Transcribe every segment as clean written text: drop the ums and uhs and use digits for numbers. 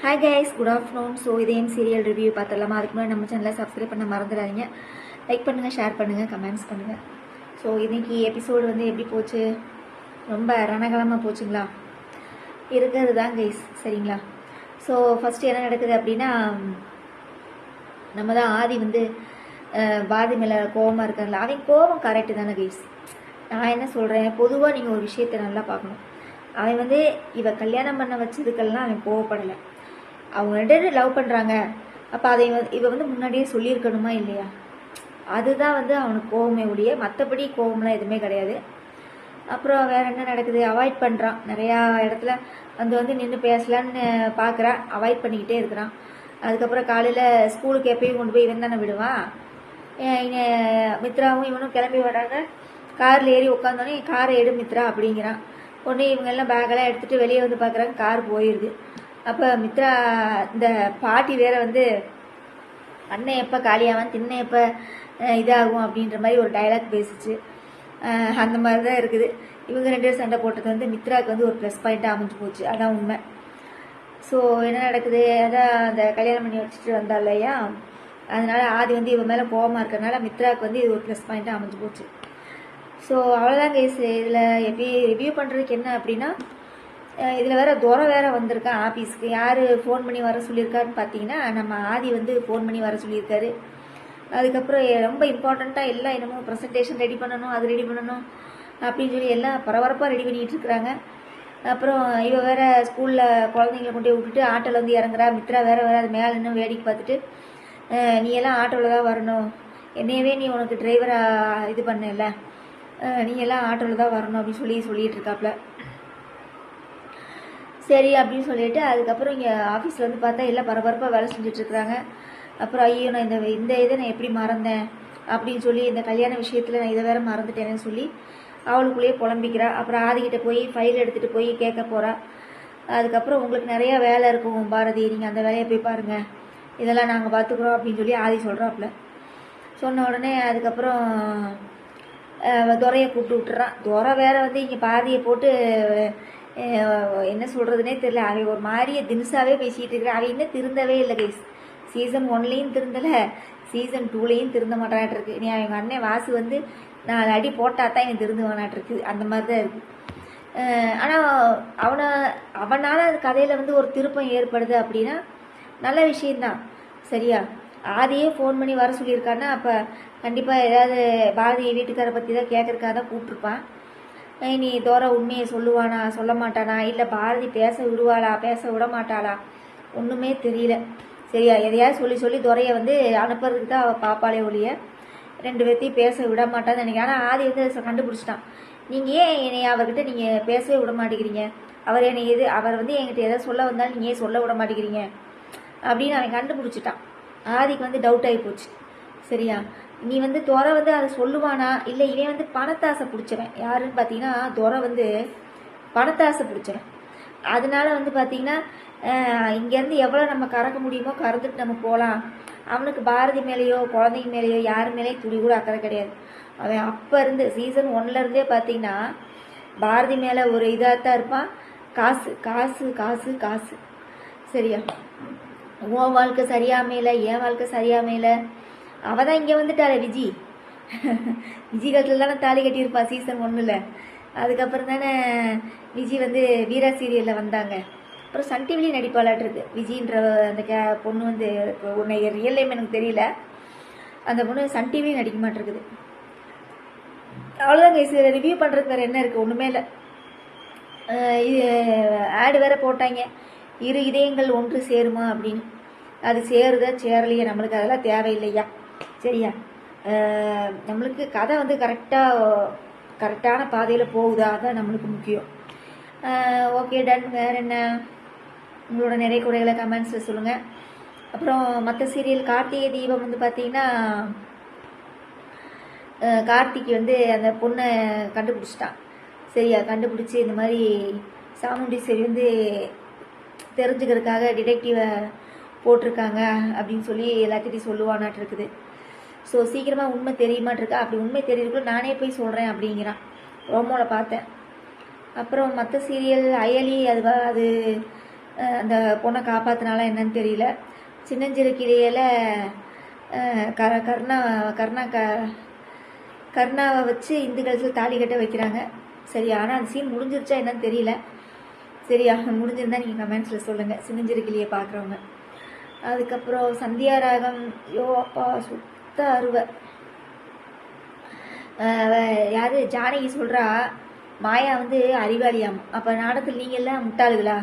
Hi guys, good afternoon. So இதேம் serial review பார்த்துடலாமா? அதுக்கு முன்னாடி நம்ம சேனலை சப்ஸ்கிரைப் பண்ண மறந்துடாதீங்க. லைக் பண்ணுங்கள், ஷேர் பண்ணுங்கள், கமெண்ட்ஸ் பண்ணுங்கள். ஸோ இன்றைக்கி எபிசோடு வந்து எப்படி போச்சு? ரொம்ப ரணகலமாக போச்சுங்களா? இருக்கிறது தான் கைஸ், சரிங்களா? ஸோ ஃபஸ்ட்டு என்ன நடக்குது அப்படின்னா, நம்ம தான் ஆதி வந்து பாரதி மேலே கோபமாக இருக்காங்களா? அவன் கோபம் கரெக்டு தானே கைஸ். நான் என்ன சொல்கிறேன், பொதுவாக நீங்கள் ஒரு விஷயத்தை நல்லா பார்க்கணும். அவன் வந்து இவ கல்யாணம் பண்ண வச்சதுக்கெல்லாம் அவன் கோவப்படலை. அவங்க ரெண்டு லவ் பண்ணுறாங்க. அப்போ அதை இவ வந்து முன்னாடியே சொல்லியிருக்கணுமா இல்லையா? அதுதான் வந்து அவனுக்கு கோவமே ஒழிய மற்றபடி கோவம்லாம் எதுவுமே கிடையாது. அப்புறம் வேறு என்ன நடக்குது? அவாய்ட் பண்ணுறான். நிறையா இடத்துல வந்து நின்று பேசலான்னு பார்க்குறான், அவாய்ட் பண்ணிக்கிட்டே இருக்கிறான். அதுக்கப்புறம் காலையில் ஸ்கூலுக்கு எப்பயும் கொண்டு போய் இவன் தானே விடுவான். மித்ராவும் இவனும் கிளம்பி வராங்க. காரில் ஏறி உட்காந்தோன்னே காரை எடு மித்ரா அப்படிங்கிறான். உடனே இவங்கெல்லாம் பேக்கெல்லாம் எடுத்துகிட்டு வெளியே வந்து பார்க்குறாங்க, கார் போயிடுது. அப்போ மித்ரா இந்த பாட்டி வேற வந்து அண்ணன் எப்போ காலியாவான், தின்ன எப்போ இதாகும் அப்படின்ற மாதிரி ஒரு டைலாக் பேசிச்சு. அந்த மாதிரி தான் இருக்குது. இவங்க ரெண்டு பேரும் சண்டை போட்டது வந்து மித்ராவுக்கு வந்து ஒரு ப்ளஸ் பாயிண்ட்டாக அமைஞ்சு போச்சு. அதான் உண்மை. ஸோ என்ன நடக்குது? அதான் அந்த கல்யாணம் பண்ணி வச்சுட்டு வந்தா இல்லையா, அதனால் ஆதி வந்து இவன் மேலே கோபமாக இருக்கிறனால மித்ராவுக்கு வந்து இது ஒரு ப்ளஸ் பாயிண்ட்டாக அமைஞ்சு போச்சு. ஸோ அவ்வளோதான் கேஸ். இதில் எப்படி ரிவ்யூ பண்ணுறதுக்கு என்ன அப்படின்னா, இதில் வேறு துரை வேறு வந்திருக்கான் ஆஃபீஸ்க்கு. யார் ஃபோன் பண்ணி வர சொல்லியிருக்காருன்னு பார்த்தீங்கன்னா, நம்ம ஆதி வந்து ஃபோன் பண்ணி வர சொல்லியிருக்காரு. அதுக்கப்புறம் ரொம்ப இம்பார்ட்டண்ட்டாக எல்லாம் என்னமோ ப்ரெசன்டேஷன் ரெடி பண்ணணும், அது ரெடி பண்ணணும் அப்படின்னு சொல்லி எல்லாம் பரபரப்பாக ரெடி பண்ணிகிட்டு இருக்கிறாங்க. அப்புறம் இவ வேறு ஸ்கூலில் குழந்தைங்கள கொண்டு போய் விட்டுட்டு ஆட்டோவில் வந்து இறங்குறா. மித்ரா வேறு அது மேலே இன்னும் வேடிக்கை பார்த்துட்டு, நீ எல்லாம் ஆட்டோவில் தான் வரணும், என்னையவே நீ உனக்கு டிரைவராக இது பண்ணல, நீ எல்லாம் ஆட்டோவில் தான் வரணும் அப்படின்னு சொல்லிட்டு இருக்காப்புல. சரி அப்படின்னு சொல்லிட்டு அதுக்கப்புறம் இங்கே ஆஃபீஸில் வந்து பார்த்தா எல்லாம் பரபரப்பாக வேலை செஞ்சிட்ருக்குறாங்க. அப்புறம் ஐயோ, நான் இந்த இதை நான் எப்படி மறந்தேன் அப்படின்னு சொல்லி, இந்த கல்யாண விஷயத்தில் நான் இதை வேறு மறந்துட்டேன்னு சொல்லி அவளுக்குள்ளேயே புலம்பிக்கிறா. அப்புறம் ஆதிக்கிட்ட போய் ஃபைல் எடுத்துகிட்டு போய் கேட்க போகிறா. அதுக்கப்புறம் உங்களுக்கு நிறையா வேலை இருக்கும் பாரதி, நீங்கள் அந்த வேலையை போய் பாருங்கள், இதெல்லாம் நாங்கள் பார்த்துக்குறோம் அப்படின்னு சொல்லி ஆதி சொல்கிறாப்புல. சொன்ன உடனே அதுக்கப்புறம் துரையை கூப்பிட்டு விட்டுறான். துரை வேற வந்து இங்கே பாரதியை போட்டு என்ன சொல்கிறதுனே தெரியல. அவன் ஒரு மாதிரியே தினுசாவே பேசிகிட்டு இருக்கிறான். அவன் இன்னும் திருந்தவே இல்லை கைஸ். சீசன் 1லையும் திருந்தலை, சீசன் 2லையும் திருந்த மாட்டான்ட்டு நீ அவங்க அண்ணன் வாசு வந்து 4 அடி போட்டால் தான் இவன் திருந்துவானாட்டிருக்கு. அந்த மாதிரி தான் இருக்குது. ஆனால் அவனால் அந்த கதையில் வந்து ஒரு திருப்பம் ஏற்படுது அப்படின்னா நல்ல விஷயந்தான், சரியா? ஆதியே ஃபோன் பண்ணி வர சொல்லியிருக்கான்னா அப்போ கண்டிப்பாக ஏதாவது பாரதி வீட்டுக்காரை பற்றி தான் கேட்குறக்காக தான் கூப்பிட்ருப்பான். நீ துரை உண்மையை சொல்லுவானா சொல்ல மாட்டானா, இல்லை பாரதி பேச விடுவாளா பேச விட மாட்டாளா, ஒன்றுமே தெரியல, சரியா? எதையாவது சொல்லி துரையை வந்து அனுப்புறதுக்கு தான் அவள் பாப்பாளே ஒழிய ரெண்டு பேர்த்தையும் பேச விட மாட்டான்னு நினைக்கிறேன். ஆனால் ஆதி வந்து அதை கண்டுபிடிச்சிட்டான். நீங்கள் ஏன் என்னை அவர்கிட்ட நீங்கள் பேசவே விட மாட்டேங்கிறீங்க, அவர் வந்து என்கிட்ட எதாவது சொல்ல வந்தாலும் நீங்கள் ஏன் சொல்ல விட மாட்டேங்கிறீங்க அப்படின்னு அவன் கண்டுபிடிச்சிட்டான். ஆதிக்கு வந்து டவுட் ஆகி போச்சு, சரியா? நீ வந்து துரை வந்து அதை சொல்லுவானா, இல்லை இவன் வந்து பணத்தாசை பிடிச்சவன். யாருன்னு பார்த்தீங்கன்னா துரை வந்து பணத்தாசை பிடிச்சவன். அதனால வந்து பார்த்தீங்கன்னா இங்கேருந்து எவ்வளோ நம்ம கறக்க முடியுமோ கறந்துட்டு நம்ம போகலாம். அவனுக்கு பாரதி மேலேயோ குழந்தைங்க மேலேயோ யார் மேலேயும் துளி கூட அக்கறை கிடையாது. அவன் அப்போ இருந்து சீசன் 1லேருந்தே பார்த்தீங்கன்னா பாரதி மேலே ஒரு இதாக தான் இருப்பான். காசு காசு காசு காசு, சரியா? உன் வாழ்க்கை சரியாமையில, என் வாழ்க்கை சரியாமையில. அவள் தான் இங்கே வந்துட்டாளே விஜி. விஜி காலத்தில் தானே தாலி கட்டியிருப்பாள் சீசன் 1ல். அதுக்கப்புறம் தானே விஜி வந்து வீரா சீரியலில் வந்தாங்க. அப்புறம் சன் டிவிலையும் நடிப்பாளாட்டிருக்கு விஜின்ற அந்த பொண்ணு வந்து. உன்னை ரியல் லைம் எனக்கு தெரியல, அந்த பொண்ணு சன் டிவிலையும் நடிக்க மாட்டிருக்குது. அவ்வளோதான் கைஸ். ரிவ்யூ பண்ணுறதுக்கு வேறு என்ன இருக்குது? ஒன்றுமே இல்லை. இது ஆடு வேறு போட்டாங்க, இரு இதயங்கள் ஒன்று சேருமா அப்படின்னு. அது சேருதா சேரலையா நம்மளுக்கு அதெல்லாம் தேவையில்லையா, சரியா? நம்மளுக்கு கதை வந்து கரெக்டான பாதையில் போகுதா, அதான் நம்மளுக்கு முக்கியம். Okay, done. வேறு என்ன உங்களோட நிறைய குறைகளை கமெண்ட்ஸில் சொல்லுங்கள். அப்புறம் மற்ற சீரியல் கார்த்திகை தீபம் வந்து பார்த்தீங்கன்னா கார்த்திக் வந்து அந்த பொண்ணை கண்டுபிடிச்சிட்டான், சரியா? கண்டுபிடிச்சி இந்த மாதிரி சாமுண்டீஸ்வரி வந்து தெரிஞ்சுக்கிறதுக்காக டிடெக்டிவை போட்டிருக்காங்க அப்படின்னு சொல்லி எல்லாத்திட்டையும் சொல்லுவானாட்டு இருக்குது. ஸோ சீக்கிரமாக உண்மை தெரியுமாட்டிருக்கா. அப்படி உண்மை தெரியறதுக்குள்ள நானே போய் சொல்கிறேன் அப்படிங்கிறான். ரோமோவில் பார்த்தேன். அப்புறம் மற்ற சீரியல் அயலி அது அந்த பொண்ணை காப்பாற்றினாலாம் என்னன்னு தெரியல. சின்னஞ்சிறுக்கிடையில் கர்ணா கர்ணா க கர்ணாவை வச்சு இந்து கழுத்தில் தாலி கட்ட வைக்கிறாங்க. சரியா, ஆனால் அந்த சீன் முடிஞ்சிருச்சா என்னன்னு தெரியல. சரியா, முடிஞ்சிருந்தா நீங்கள் கமெண்ட்ஸில் சொல்லுங்கள், சின்னஞ்சிறுக்கிளியை பார்க்குறவங்க. அதுக்கப்புறம் சந்தியா ராகம், யோ அப்பா சுத்த அருவை. யார் ஜானகி சொல்கிறா மாயா வந்து அறிவாளியாம். அப்போ நாடகத்தில் நீங்கள் எல்லாம் முட்டாளுகளா?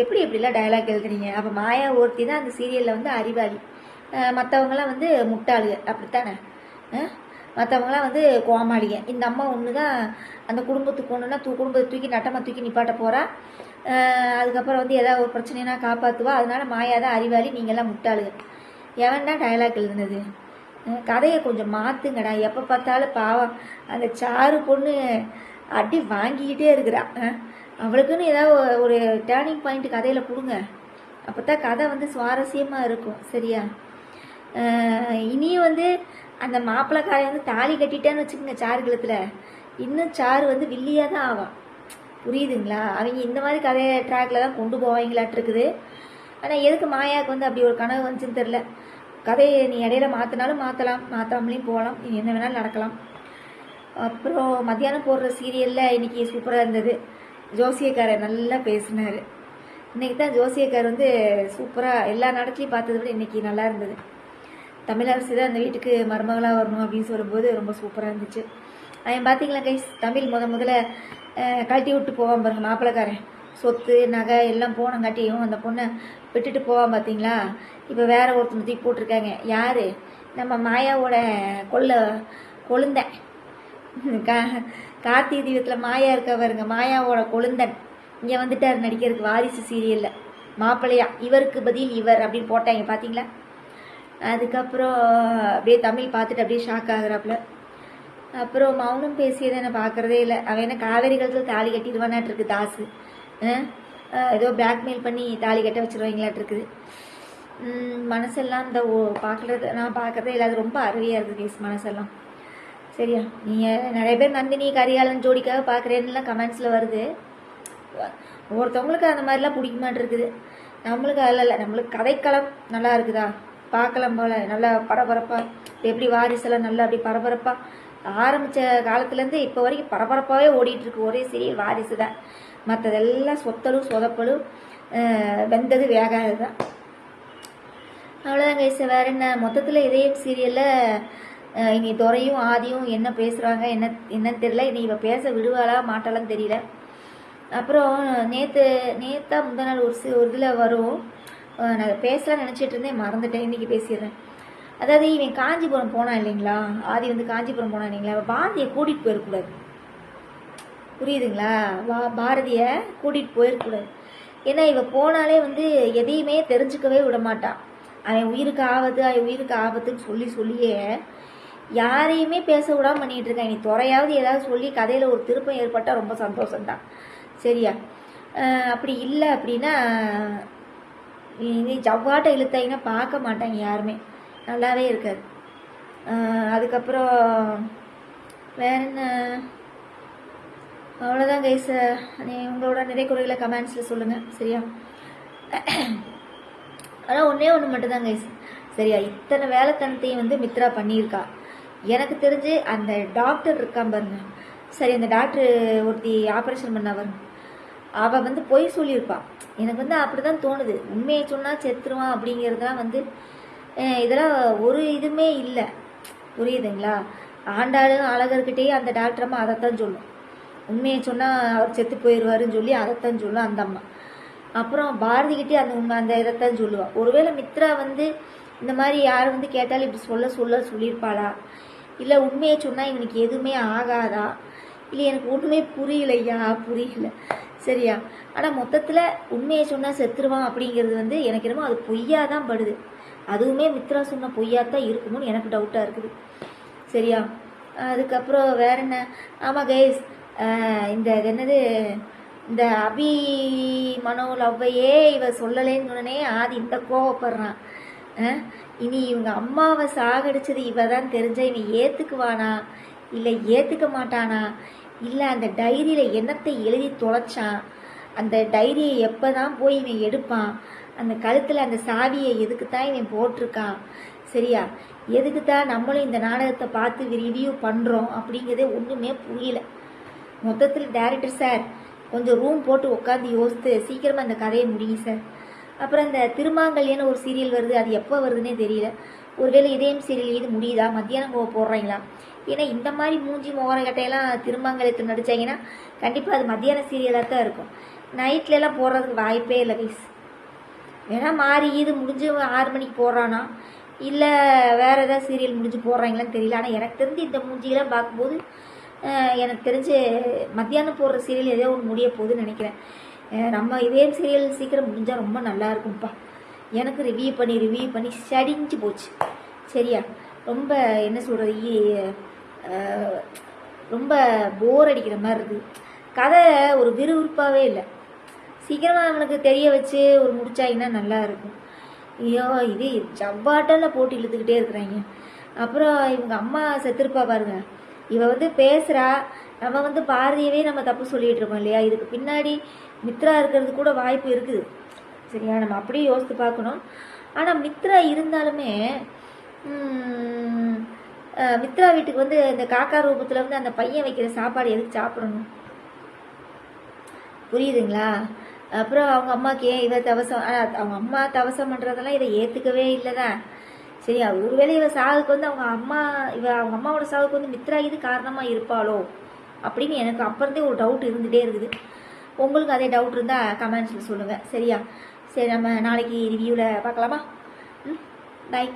எப்படிலாம் டயலாக் எழுதுறீங்க? அப்போ மாயா ஒருத்தி தான் அந்த சீரியலில் வந்து அறிவாளி, மற்றவங்களாம் வந்து முட்டாளுங்க, அப்படித்தானே? மற்றவங்களாம் வந்து கோமாளிங்க. இந்த அம்மா ஒன்று தான் அந்த குடும்பத்துக்கு ஒன்றுனா குடும்பத்தை தூக்கி நட்டமாக தூக்கி நிப்பாட்ட போகிறா. அதுக்கப்புறம் வந்து ஏதாவது ஒரு பிரச்சனைனா காப்பாற்றுவா. அதனால மாயா தான் அறிவாளி, நீங்கள்லாம் முட்டாளுங்க. எவன்டா டயலாக் எழுதுனது? கதையை கொஞ்சம் மாற்றுங்கடா. எப்போ பார்த்தாலும் பாவம் அந்த சாரு பொண்ணு அடி வாங்கிக்கிட்டே இருக்கிறா. அவளுக்குன்னு ஏதாவது ஒரு டேர்னிங் பாயிண்ட் கதையில் கொடுங்க. அப்போ தான் கதை வந்து சுவாரஸ்யமாக இருக்கும். சரியா, இனியும் வந்து அந்த மாப்பிள்ளைக்காரை வந்து தாலி கட்டிட்டான்னு வச்சுக்கோங்க சாரு கழுத்தில், இன்னும் சாரு வந்து வில்லியாக தான் ஆவான். புரியுதுங்களா? அவங்க இந்த மாதிரி கதையை ட்ராக்ல தான் கொண்டு போவாங்களாட்டு இருக்குது. ஆனால் எதுக்கு மாயாவுக்கு வந்து அப்படி ஒரு கனவு வந்துச்சுன்னு தெரில. கதையை நீ இடையில மாற்றினாலும் மாற்றலாம், மாற்றாமலையும் போகலாம், என்ன வேணாலும் நடக்கலாம். அப்புறம் மத்தியானம் போடுற சீரியலில் இன்றைக்கி சூப்பராக இருந்தது. ஜோசியக்காரர் நல்லா பேசினார். இன்றைக்கி தான் ஜோசியக்காரர் வந்து சூப்பராக எல்லா நாடகத்துலையும் பார்த்ததை விட இன்றைக்கி நல்லா இருந்தது. தமிழரசு தான் அந்த வீட்டுக்கு மருமகளாக வரணும் அப்படின்னு சொல்லும்போது ரொம்ப சூப்பராக இருந்துச்சு. அவன் பார்த்தீங்களா கைஸ், தமிழ் முதல்ல கழட்டி விட்டு போவான் பாருங்க மாப்பிள்ளைக்காரன். சொத்து நகை எல்லாம் போனங்காட்டியும் அந்த பொண்ணை விட்டுட்டு போவான் பார்த்தீங்களா? இப்போ வேற ஒருத்தனை தூக்கி போட்டிருக்காங்க. யார்? நம்ம மாயாவோட கொழுந்தன். கார்த்திகை தீபத்தில் மாயா இருக்க பாருங்க, மாயாவோட கொழுந்தன் இங்கே வந்துட்டார் நடிக்கிறதுக்கு வாரிசு சீரியலில் மாப்பிள்ளையா. இவருக்கு பதில் இவர் அப்படின்னு போட்டாங்க பார்த்தீங்களா? அதுக்கப்புறம் அப்படியே தமிழ் பார்த்துட்டு அப்படியே ஷாக் ஆகுறாப்புல. அப்புறம் மௌனம் பேசியதை நான் பார்க்குறதே இல்லை. அவன் என்ன காவேரி கழுத்தில் தாலி கட்டிடுவானாட்டு இருக்குது தாசு. ஏதோ பிளாக்மெயில் பண்ணி தாலி கட்ட வச்சுருவாங்களாட்டு இருக்குது. மனசெல்லாம் இந்த பார்க்குறது நான் பார்க்குறதே இல்லை. அது ரொம்ப அருவியாக இருக்குது கேஸ் மனசெல்லாம். சரியா, நீங்கள் நிறைய பேர் நந்தினி கரிகாலன் ஜோடிக்காக பார்க்குறேன்னுலாம் கமெண்ட்ஸில் வருது. ஒருத்தவங்களுக்கு அந்த மாதிரிலாம் பிடிக்க மாட்டிருக்குது. நம்மளுக்கு அதில் இல்லை, நம்மளுக்கு கதைக்களம் நல்லா இருக்குதா பார்க்கலாம் போல், நல்லா பரபரப்பாக. எப்படி வாரிசெல்லாம் நல்லா அப்படி பரபரப்பாக ஆரம்பித்த காலத்துலேருந்து இப்போ வரைக்கும் பரபரப்பாகவே ஓடிட்டுருக்கு ஒரே சீரியல் வாரிசு தான். மற்றதெல்லாம் சொத்தலும் சொதப்பலும் வெந்தது வேகாது தான். அவ்வளோதான் கைஸ். வேறு என்ன, மொத்தத்தில் இதயம் சீரியலில் இனி துறையும் ஆதியும் என்ன பேசுகிறாங்க என்னன்னு தெரியல. இனி இவ பேச விடுவாளா மாட்டாளான்னு தெரியல. அப்புறம் நேற்றா முந்தா நாள் ஒரு இதில் வரும், நான் பேசலாம்னு நினச்சிட்டு இருந்தேன், மறந்துட்டேன், இன்றைக்கி பேசிடுறேன். அதாவது இவன் காஞ்சிபுரம் போனான் இல்லைங்களா, ஆதி வந்து காஞ்சிபுரம் போனான் இல்லைங்களா, பாரதியை கூட்டிகிட்டு போயிடக்கூடாது. புரியுதுங்களா? பாரதியை கூட்டிகிட்டு போயிடக்கூடாது. ஏன்னா இவ போனாலே வந்து எதையுமே தெரிஞ்சுக்கவே விட மாட்டான். அவன் உயிருக்கு ஆபத்துன்னு சொல்லியே யாரையுமே பேச விடாமல் பண்ணிகிட்டு இருக்கான். நீ துறையாவது ஏதாவது சொல்லி கதையில் ஒரு திருப்பம் ஏற்பட்டால் ரொம்ப சந்தோஷம்தான். சரியா, அப்படி இல்லை அப்படின்னா நீ ஜவ்வாட்டை இழுத்தாங்கன்னா பார்க்க மாட்டாங்க யாருமே, நல்லாவே இருக்காது. அதுக்கப்புறம் வேற என்ன, அவ்வளோதான் கைஸ். உங்களோட நிறைய குறைகளை கமெண்ட்ஸில் சொல்லுங்கள். சரியா, ஆனால் ஒன்றே ஒன்று மட்டும்தான் கைஸ். சரியா, இத்தனை வேலைத்தனத்தையும் வந்து மித்ரா பண்ணியிருக்கா. எனக்கு தெரிஞ்சு அந்த டாக்டர் இருக்கான் பாருங்க, சரி அந்த டாக்டர் ஒருத்தி ஆப்ரேஷன் பண்ணவர், அவள் வந்து பொய் சொல்லியிருப்பான். எனக்கு வந்து அப்படி தான் தோணுது. உண்மையை சொன்னால் செத்துருவான் அப்படிங்கிறதுலாம் வந்து இதெல்லாம் ஒரு இதுவுமே இல்லை. புரியுதுங்களா? ஆண்டாளும் அழகர்கிட்டே அந்த டாக்டரம்மா அதைத்தான் சொல்லும். உண்மையை சொன்னால் அவர் செத்து போயிடுவாருன்னு சொல்லி அதைத்தான் சொல்லும் அந்த அம்மா. அப்புறம் பாரதிக்கிட்டே அந்த இதைத்தான் சொல்லுவாள். ஒருவேளை மித்ரா வந்து இந்த மாதிரி யார் வந்து கேட்டாலும் இப்படி சொல்லியிருப்பாளா, இல்லை உண்மையை சொன்னால் இவனுக்கு எதுவுமே ஆகாதா, இல்லை எனக்கு ஒன்றுமே புரியல. சரியா, ஆனால் மொத்தத்தில் உண்மையை சொன்னால் செத்துருவான் அப்படிங்கிறது வந்து எனக்கு என்னமோ அது பொய்யாக தான் படுது. அதுவுமே மித்ரா சொன்ன பொய்யாத்தான் இருக்குமோன்னு எனக்கு டவுட்டாக இருக்குது. சரியா, அதுக்கப்புறம் வேற என்ன, ஆமாம் கைஸ், இந்த என்னது இந்த அபி மனோ லவ்வையே இவ சொல்லலேன்னு சொன்னனே ஆதி இந்த கோவப்படுறான். இனி இவங்க அம்மாவை சாகடிச்சது இவ தான் தெரிஞ்சா இவன் ஏற்றுக்குவானா இல்லை ஏற்றுக்க மாட்டானா, இல்லை அந்த டைரியில் என்னத்தை எழுதி தொலைச்சான் அந்த டைரியை எப்போ தான் போய் இவன் எடுப்பான், அந்த கழுத்தில் அந்த சாவியை எதுக்கு தான் இவன் போட்டிருக்கான், சரியா, எதுக்கு தான் நம்மளும் இந்த நாடகத்தை பார்த்து ரிவ்யூ பண்ணுறோம் அப்படிங்கிறதே ஒன்றுமே புரியல. மொத்தத்தில் டைரக்டர் சார் கொஞ்சம் ரூம் போட்டு உட்காந்து யோசித்து சீக்கிரமாக அந்த கதையை முடியும் சார். அப்புறம் இந்த திருமாங்கல்யன்னு ஒரு சீரியல் வருது, அது எப்போ வருதுன்னே தெரியல. ஒருவேளை இதயம் சீரியல் இது முடியுதா, மத்தியானம் போடுறாங்களா? ஏன்னா இந்த மாதிரி மூஞ்சி மோரக்கட்டையெல்லாம் திருமாங்கல்யத்தில் நடித்தாங்கன்னா கண்டிப்பாக அது மத்தியான சீரியலாக தான் இருக்கும். நைட்லலாம் போடுறதுக்கு வாய்ப்பே இல்லை கைஸ். வேணா மாறி இது முடிஞ்சு 6 மணிக்கு போடுறானா, இல்லை வேறு ஏதாவது சீரியல் முடிஞ்சு போடுறாங்களான்னு தெரியல. ஆனால் எனக்கு தெரிஞ்சு இந்த மூஞ்சியெல்லாம் பார்க்கும்போது எனக்கு தெரிஞ்சு மத்தியானம் போடுற சீரியல் ஏதோ ஒன்று முடிய போகுதுன்னு நினைக்கிறேன். நம்ம இதயம் சீரியல் சீக்கிரம் முடிஞ்சால் ரொம்ப நல்லா இருக்கும்ப்பா. எனக்கு ரிவ்யூ பண்ணி சடிஞ்சு போச்சு, சரியா. ரொம்ப என்ன சொல்கிறது, ரொம்ப போர் அடிக்கிற மாதிரி இருக்குது. கதை ஒரு விறுவிறுப்பாகவே இல்லை. சீக்கிரமாக நம்மளுக்கு தெரிய வச்சு ஒரு முடிச்சாங்கன்னா நல்லா இருக்கும். ஐயோ, இது ஜவ்வாட்டெல்லாம் போட்டு இழுத்துக்கிட்டே இருக்கிறாங்க. அப்புறம் இவங்க அம்மா செத்துருப்பா பாருங்க, இவ பேசுகிறா, நம்ம பாரதியவே நம்ம தப்பு சொல்லிகிட்டு இருக்கோம் இல்லையா. இதுக்கு பின்னாடி மித்ரா இருக்கிறது கூட வாய்ப்பு இருக்குது, சரியா. நம்ம அப்படியே யோசித்து பார்க்கணும். ஆனால் மித்ரா இருந்தாலுமே மித்ரா வீட்டுக்கு இந்த காக்கா ரூபத்தில் அந்த பையன் வைக்கிற சாப்பாடு எதுக்கு சாப்பிடணும், புரியுதுங்களா. அப்புறம் அவங்க அம்மாவுக்கு ஏன் இவ தவசம், அவங்க அம்மா தவசம் பண்ணுறதெல்லாம் இதை ஏற்றுக்கவே இல்லை தான், சரியா. ஒருவேளை இவ சாவுக்கு அவங்க அம்மாவோட சாவுக்கு மித்ரா இது காரணமாக இருப்பாளோ அப்படின்னு எனக்கு அப்போருந்தே ஒரு டவுட் இருந்துகிட்டே இருக்குது. உங்களுக்கு அதே டவுட் இருந்தால் கமெண்ட்ஸில் சொல்லுங்கள், சரியா. சரி, நம்ம நாளைக்கு ரிவ்யூவில் பார்க்கலாமா. பாய்.